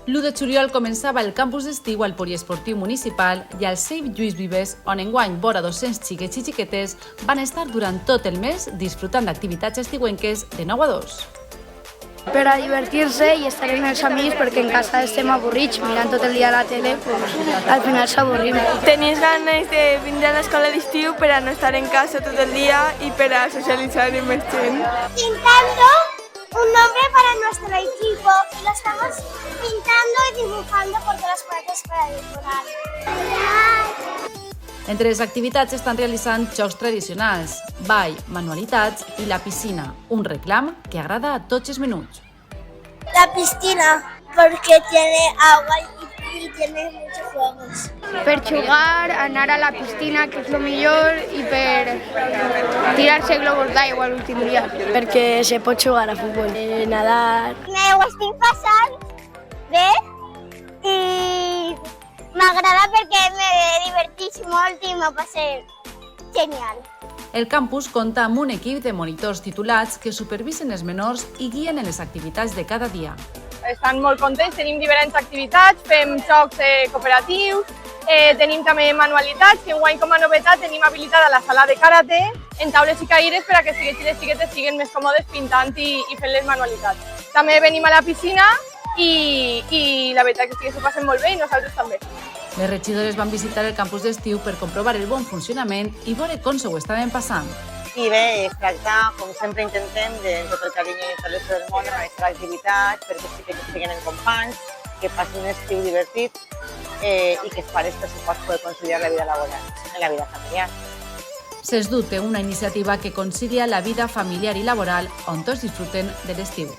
L'1 de juliol començava el campus d'estiu al Poliesportiu Municipal i al Save Lluís Vives, on enguany vora 200 xiquets i xiquetes van estar durant tot el mes disfrutant d'activitats estiuenques de 9 a 2. Per a divertir-se i estar amb els amics, perquè en casa estem avorrits, mirant tot el dia a la tele, pues, al final s'avorrim. Tenies ganes de vindre a l'escola d'estiu per a no estar en casa tot el dia i per a socialitzar amb més gent. Pintando un nombre para nuestro equipo y lo estamos pintando y dibujando por todas las partes para decorar. Entre les activitats estan realitzant jocs tradicionals, ball, manualitats i la piscina, un reclam que agrada a tots els menuts. La piscina, porque tiene agua y tiene muchos juegos. Per jugar, anar a la piscina, que és el millor, i per tirar-se globus d'aigua l'últim dia. Perquè se pot jugar a futbol, nadar. Me ho estic passant bé i m'agrada perquè me divertís molt i m'ho passé genial. El campus compta amb un equip de monitors titulats que supervisen els menors i guien en les activitats de cada dia. Estan molt contents, tenim diferents activitats, fem jocs cooperatius, tenim també manualitats, que enguany com a novetat tenim habilitada la sala de karate en taules i caires per a que els xiquets i les xiquetes siguin més còmodes pintant i fent les manualitats. També venim a la piscina i la veritat que s'ho passen molt bé i nosaltres també. Les regidores van visitar el campus d'estiu per comprovar el bon funcionament i veure com s'ho estaven passant. I bé, es tracta, com sempre intentem, de tot el carinyo i tot l'estat del món en aquesta activitat, perquè sí que estiguen en companys, que passin un estiu divertit i que els pares, per supost, poden conciliar la vida laboral en la vida familiar. Sens dubte, una iniciativa que concilia la vida familiar i laboral on tots disfruten de l'estiu.